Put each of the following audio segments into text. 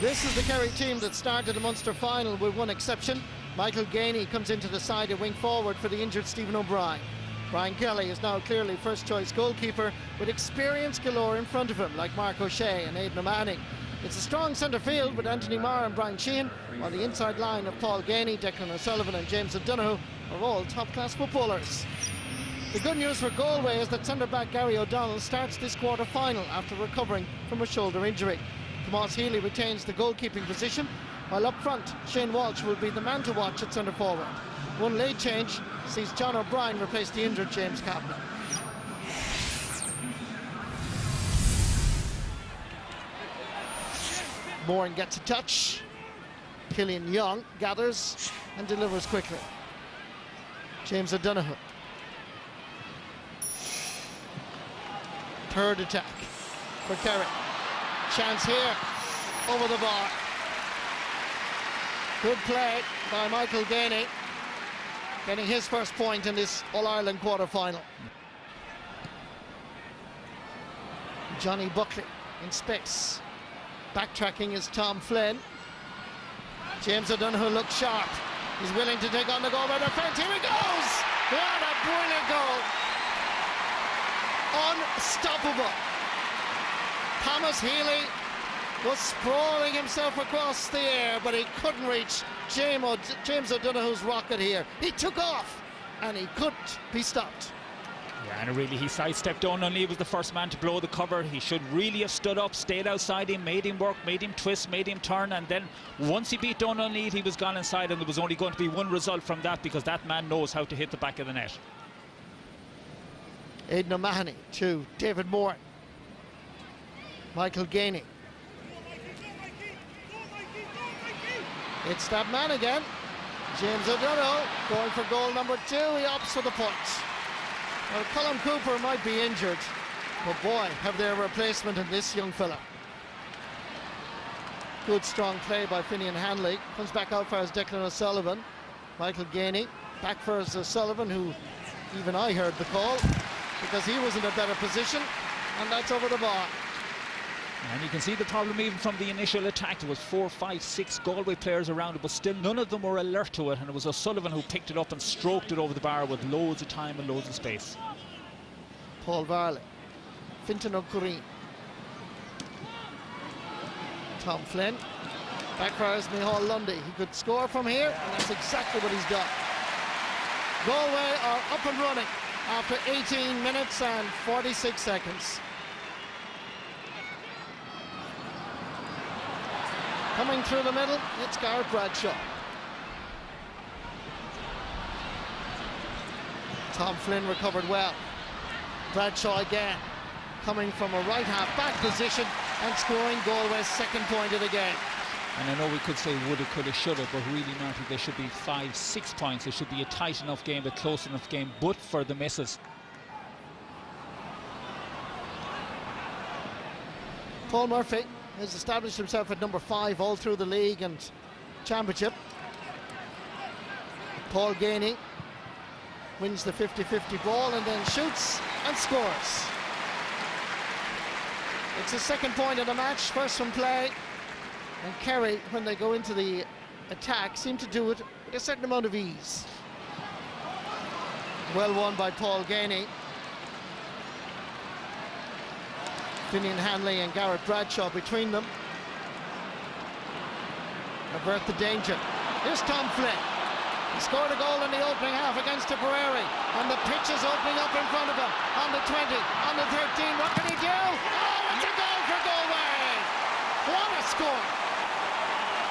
This is the Kerry team that started the Munster final with one exception. Michael Gainey comes into the side at wing forward for the injured Stephen O'Brien. Brian Kelly is now clearly first choice goalkeeper with experience galore in front of him, like Mark O'Shea and Aidan O'Manning. It's a strong centre field with Anthony Marr and Brian Sheehan, while the inside line of Paul Gainey, Declan O'Sullivan and James O'Donoghue are all top-class footballers. The good news for Galway is that centre-back Gary O'Donnell starts this quarter-final after recovering from a shoulder injury. Tomas Healy retains the goalkeeping position, while up front Shane Walsh will be the man to watch at centre forward. One late change sees John O'Brien replace the injured James Kavanagh. Moran gets a touch. Killian Young gathers and delivers quickly. James O'Donoghue. Third attack for Kerry. Chance here, over the bar. Good play by Michael Gainey, getting his first point in this All-Ireland quarter-final. Johnny Buckley in space. Backtracking is Tom Flynn. James O'Donoghue looks sharp. He's willing to take on the goal by defence. Here he goes! What a brilliant goal! Unstoppable. Thomas Healy was sprawling himself across the air, but he couldn't reach James O'Donoghue's rocket here. He took off, and he couldn't be stopped. Yeah, and really he sidestepped Dononlee. He was the first man to blow the cover. He should really have stood up, stayed outside him, made him work, made him twist, made him turn, and then once he beat Dononlee, he was gone inside, and there was only going to be one result from that, because that man knows how to hit the back of the net. Aidan O'Mahony to David Moore. Michael Gainey. It's that man again. James O'Donoghue going for goal number 2. He opts for the point. Well, Colin Cooper might be injured, but boy, have they a replacement in this young fella. Good strong play by Finian Hanley. Comes back out for his Declan O'Sullivan. Michael Gainey back for his O'Sullivan, who even I heard the call because he was in a better position, and that's over the bar. And you can see the problem even from the initial attack. There was 4, 5, 6 Galway players around it, but still none of them were alert to it, and it was O'Sullivan who picked it up and stroked it over the bar with loads of time and loads of space. Paul Varley, Fintan O'Cureen, Tom Flynn, back for his Micheál Lundy. He could score from here, and that's exactly what he's done. Galway are up and running after 18 minutes and 46 seconds. Coming through the middle, it's Gareth Bradshaw. Tom Flynn recovered well. Bradshaw again, coming from a right half-back position and scoring Galway's second point of the game. And I know we could say woulda, coulda, shoulda, but really not. There should be 5, 6 points. It should be a tight enough game, a close enough game, but for the misses. Paul Murphy has established himself at number 5 all through the league and championship. Paul Gainey wins the 50-50 ball and then shoots and scores. It's his second point of the match, first from play. And Kerry, when they go into the attack, seem to do it with a certain amount of ease. Well won by Paul Gainey. Finian Hanley and Gareth Bradshaw between them. Avert the danger. Here's Tom Flynn. He scored a goal in the opening half against Tipperary, and the pitch is opening up in front of him. On the 20, on the 13, what can he do? Oh, it's a goal for Galway! What a score!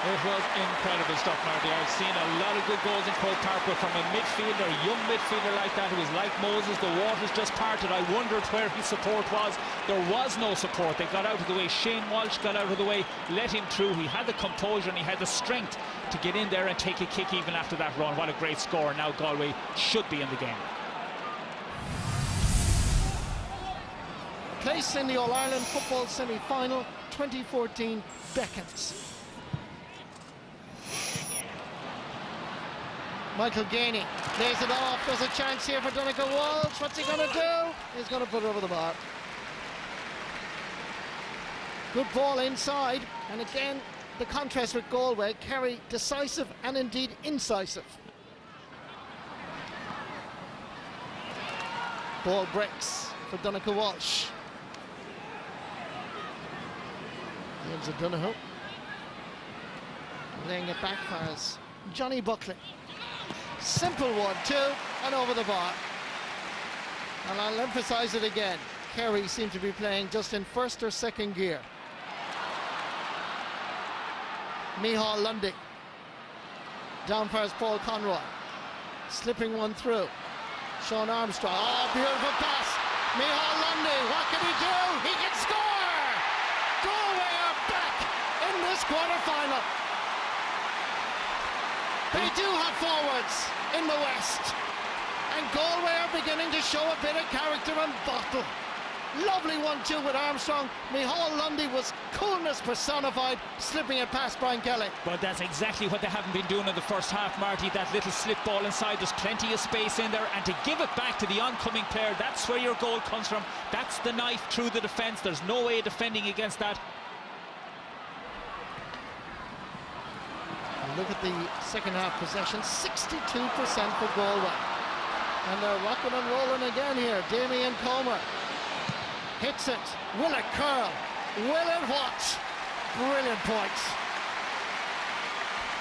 It was incredible stuff, Marty. I've seen a lot of good goals in Croke Park, but from a midfielder, a young midfielder like that, who was like Moses, the waters just parted. I wondered where his support was. There was no support. They got out of the way. Shane Walsh got out of the way, let him through. He had the composure and he had the strength to get in there and take a kick even after that run. What a great score. Now Galway should be in the game. Place in the All-Ireland football semi-final 2014 beckons. Michael Gainey lays it off. There's a chance here for Donegal Walsh. What's he going to do? He's going to put it over the bar. Good ball inside, and again the contrast with Galway, Kerry decisive and indeed incisive. Ball breaks for Donncha Walsh. James O'Donoghue laying it back as Johnny Buckley. Simple 1-2 and over the bar. And I'll emphasize it again. Kerry seem to be playing just in first or second gear. Micheál Lundy. Down for Paul Conroy. Slipping one through. Sean Armstrong. Oh, beautiful pass. Micheál Lundy. What can he do? He can score! Galway are back in this quarter-final. They do have forwards in the West. And Galway are beginning to show a bit of character and bottle. Lovely 1-2 with Armstrong. Micheál Lundy was coolness personified, slipping it past Brian Kelly. But that's exactly what they haven't been doing in the first half, Marty. That little slip ball inside, there's plenty of space in there, and to give it back to the oncoming player, that's where your goal comes from. That's the knife through the defence. There's no way of defending against that. Look at the second half possession, 62% for Galway. And they're rocking and rolling again here. Damien Comer hits it. Will it curl? Will it what? Brilliant points.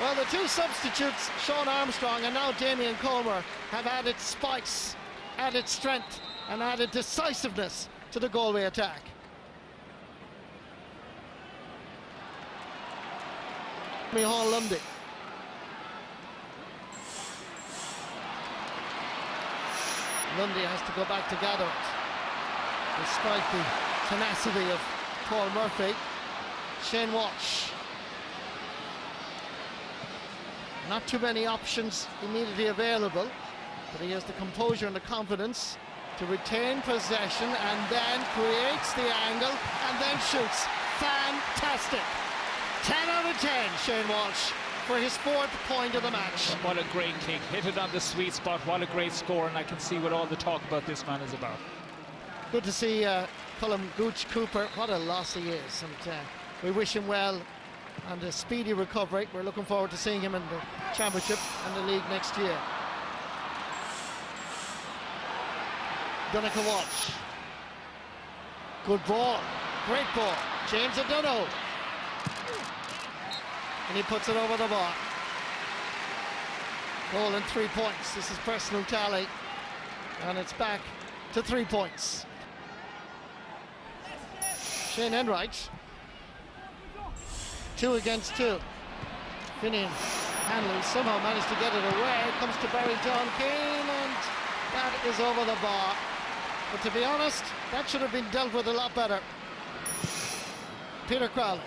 Well, the two substitutes, Sean Armstrong and now Damien Comer, have added spice, added strength and added decisiveness to the Galway attack. Micheál Lundy. Lundy has to go back to gather it, despite the tenacity of Paul Murphy. Shane Walsh. Not too many options immediately available, but he has the composure and the confidence to retain possession and then creates the angle and then shoots. Fantastic. 10 out of 10, Shane Walsh, for his 4th point of the match. What a great kick. Hit it on the sweet spot. What a great score, and I can see what all the talk about this man is about. Good to see Colm Gooch Cooper. What a loss he is, and we wish him well and a speedy recovery. We're looking forward to seeing him in the championship and the league next year. Donncha Walsh. Good ball. Great ball. James O'Donoghue. And he puts it over the bar. Goal and 3 points. This is personal tally. And it's back to 3 points. Shane Enright. 2 against 2. Finian Hanley somehow managed to get it away. Comes to Barry John Keane, and that is over the bar. But to be honest, that should have been dealt with a lot better. Peter Crowley.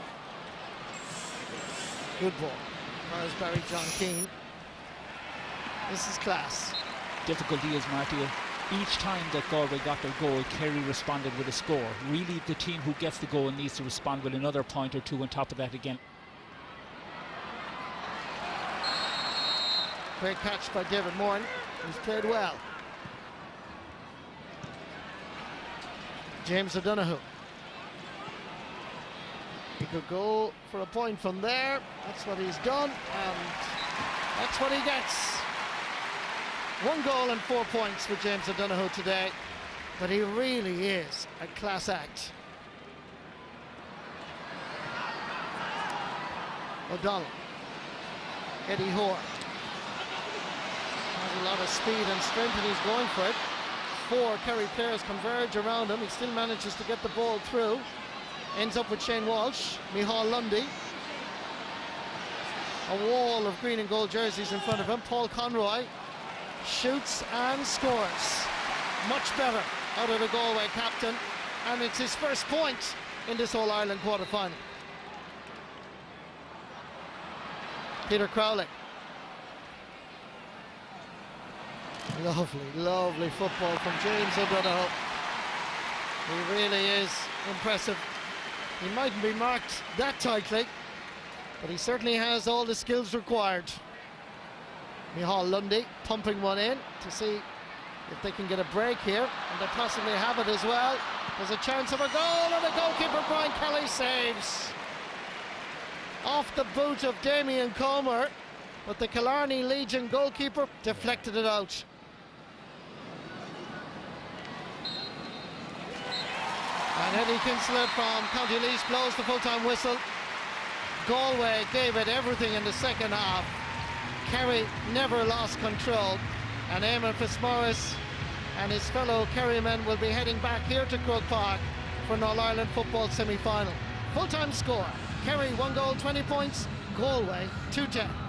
Good ball. There's Barry John Keane. This is class. Difficulty is, Marty, each time that Galway got their goal, Kerry responded with a score. Really, the team who gets the goal needs to respond with another point or two on top of that again. Great catch by David Moran. He's played well. James O'Donoghue. He could go for a point from there. That's what he's done, and that's what he gets. 1 goal and 4 points for James O'Donoghue today, but he really is a class act. O'Donnell. Eddie Hoare. Has a lot of speed and strength, and he's going for it. 4 Kerry players converge around him. He still manages to get the ball through. Ends up with Shane Walsh. Micheál Lundy. A wall of green and gold jerseys in front of him. Paul Conroy shoots and scores. Much better out of the Galway captain, and it's his first point in this All-Ireland quarter-final. Peter Crowley. Lovely, lovely football from James O'Donoghue. He really is impressive. He mightn't be marked that tightly, but he certainly has all the skills required. Micheál Lundy pumping one in to see if they can get a break here, and they possibly have it as well. There's a chance of a goal, and the goalkeeper Brian Kelly saves. off the boot of Damien Comer, but the Killarney Legion goalkeeper deflected it out. And Eddie Kinslet from County Leash blows the full-time whistle. Galway gave it everything in the second half. Kerry never lost control, and Eamon Fitzmaurice and his fellow Kerry men will be heading back here to Croke Park for an All-Ireland football semi-final. Full-time score, Kerry 1 goal, 20 points, Galway 2-10.